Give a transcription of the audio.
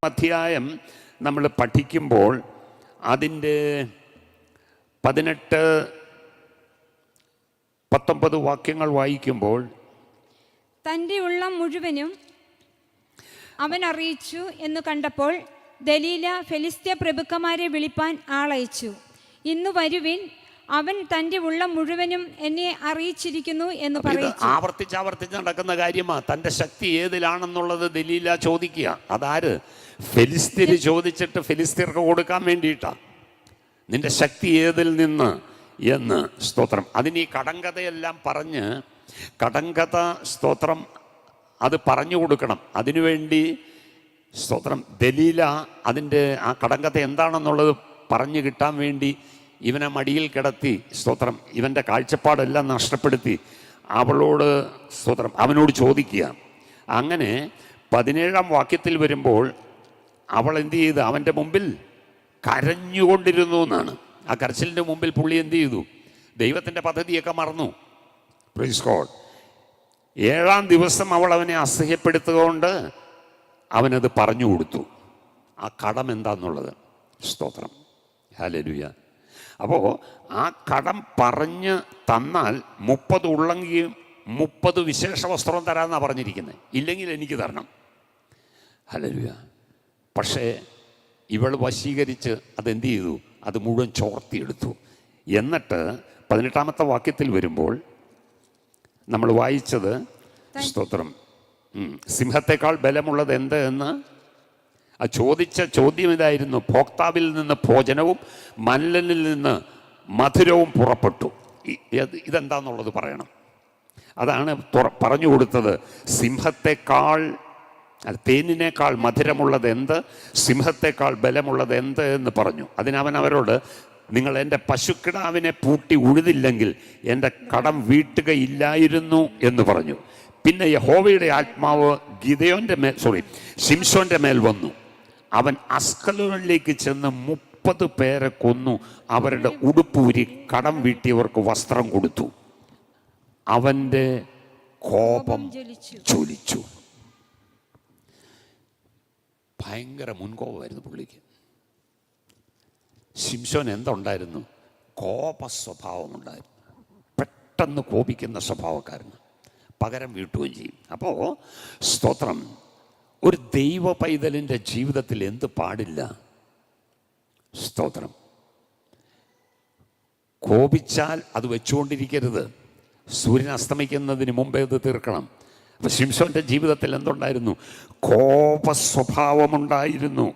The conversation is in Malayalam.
അധ്യായം നമ്മൾ പഠിക്കുമ്പോൾ അതിൻ്റെ 18-19 വാക്യങ്ങൾ വായിക്കുമ്പോൾ തൻ്റെ ഉള്ളം മുഴുവനും അവൻ അറിയിച്ചു എന്ന് കണ്ടപ്പോൾ ദലീല ഫെലിസ്ത്യ പ്രഭുക്കന്മാരെ വിളിപ്പാൻ ആളയച്ചു. ഇന്ന് വരുവിൻ, അവൻ തൻ്റെ ഉള്ളം മുഴുവനും എന്നെ അറിയിച്ചിരിക്കുന്നു എന്ന് പറയിച്ചു. ആവർത്തിച്ച് നടക്കുന്ന കാര്യമാണ്. തൻ്റെ ശക്തി ഏതിലാണെന്നുള്ളത് ദലീല ചോദിക്കുക. അതാര്? ഫെലിസ്ത്യര് ചോദിച്ചിട്ട് ഫെലിസ്ത്യർക്ക് കൊടുക്കാൻ വേണ്ടിയിട്ടാണ്. നിന്റെ ശക്തി ഏതിൽ നിന്ന് എന്ന്. സ്തോത്രം. അതിന് ഈ കടങ്കഥയെല്ലാം പറഞ്ഞ് കടങ്കഥ സ്തോത്രം അത് പറഞ്ഞു കൊടുക്കണം. അതിനുവേണ്ടി സ്തോത്രം ദലീല അതിൻ്റെ ആ കടങ്കഥ എന്താണെന്നുള്ളത് പറഞ്ഞു കിട്ടാൻ വേണ്ടി ഇവനെ മടിയിൽ കിടത്തി സ്തോത്രം ഇവൻ്റെ കാഴ്ചപ്പാടെല്ലാം നഷ്ടപ്പെടുത്തി അവളോട് സ്തോത്രം അവനോട് ചോദിക്കുക. അങ്ങനെ 17-ാം വാക്യത്തിൽ വരുമ്പോൾ അവൾ എന്ത് ചെയ്തു? അവൻ്റെ മുമ്പിൽ കരഞ്ഞുകൊണ്ടിരുന്നു എന്നാണ്. ആ കരച്ചിലിൻ്റെ മുമ്പിൽ പുള്ളി എന്ത് ചെയ്തു? ദൈവത്തിൻ്റെ പദ്ധതിയൊക്കെ മറന്നു. Praise God. 7-ാം ദിവസം അവൾ അവനെ അസഹ്യപ്പെടുത്തുകൊണ്ട് അവനത് പറഞ്ഞു കൊടുത്തു, ആ കടം എന്താന്നുള്ളത്. സ്തോത്രം. ഹല്ലേലൂയ. അപ്പോൾ ആ കടം പറഞ്ഞ് തന്നാൽ 30 ഉള്ളെങ്കിലും 30 വിശേഷ വസ്ത്രം തരാമെന്നാണ് പറഞ്ഞിരിക്കുന്നത്. ഇല്ലെങ്കിൽ എനിക്ക് തരണം. ഹല്ലേലൂയ. പക്ഷേ ഇവൾ വശീകരിച്ച് അതെന്ത് ചെയ്തു? അത് മുഴുവൻ ചോർത്തിയെടുത്തു. എന്നിട്ട് 18-ാമത്തെ വാക്യത്തിൽ വരുമ്പോൾ നമ്മൾ വായിച്ചത് സ്തോത്രം സിംഹത്തെക്കാൾ ബലമുള്ളത് എന്ത് എന്ന് ആ ചോദിച്ച ചോദ്യം ഇതായിരുന്നു. ഭോക്താവിൽ നിന്ന് ഭോജനവും മല്ലനിൽ നിന്ന് മധുരവും പുറപ്പെട്ടു. ഇതെന്താന്നുള്ളത് പറയണം. അതാണ് പറഞ്ഞു കൊടുത്തത്. സിംഹത്തെക്കാൾ തേനിനേക്കാൾ മധുരമുള്ളത് എന്ത്, സിംഹത്തെക്കാൾ ബലമുള്ളത് എന്ത് എന്ന് പറഞ്ഞു. അതിനവൻ അവരോട്, നിങ്ങൾ എൻ്റെ പശുക്കിടാവിനെ പൂട്ടി ഉഴുതില്ലെങ്കിൽ എൻ്റെ കടം വീട്ടുകയില്ലായിരുന്നു എന്ന് പറഞ്ഞു. പിന്നെ യഹോവയുടെ ആത്മാവ് ശിംശോന്റെ മേൽ വന്നു. അവൻ അസ്കലോനിലേക്ക് ചെന്ന് 30 പേരെ കൊന്നു. അവരുടെ ഉടുപ്പൂരി കടം വീട്ടിയവർക്ക് വസ്ത്രം കൊടുത്തു. അവൻ്റെ കോപം ജ്വലിച്ചു. ഭയങ്കര മുൻകോപമായിരുന്നു പുള്ളിക്ക്. ശിംശോൻ എന്തുണ്ടായിരുന്നു? കോപ സ്വഭാവമുണ്ടായിരുന്നു. പെട്ടെന്ന് കോപിക്കുന്ന സ്വഭാവക്കാരന് പകരം വീട്ടുകയും ചെയ്യും. അപ്പോൾ സ്തോത്രം, ഒരു ദൈവ പൈതലിൻ്റെ ജീവിതത്തിൽ എന്ത് പാടില്ല? സ്തോത്രം. കോപിച്ചാൽ അത് വെച്ചുകൊണ്ടിരിക്കരുത്. സൂര്യൻ അസ്തമിക്കുന്നതിന് മുമ്പേ അത് തീർക്കണം. അപ്പോൾ ശിംശോൻ്റെ ജീവിതത്തിൽ എന്തുണ്ടായിരുന്നു? കോപ സ്വഭാവമുണ്ടായിരുന്നു.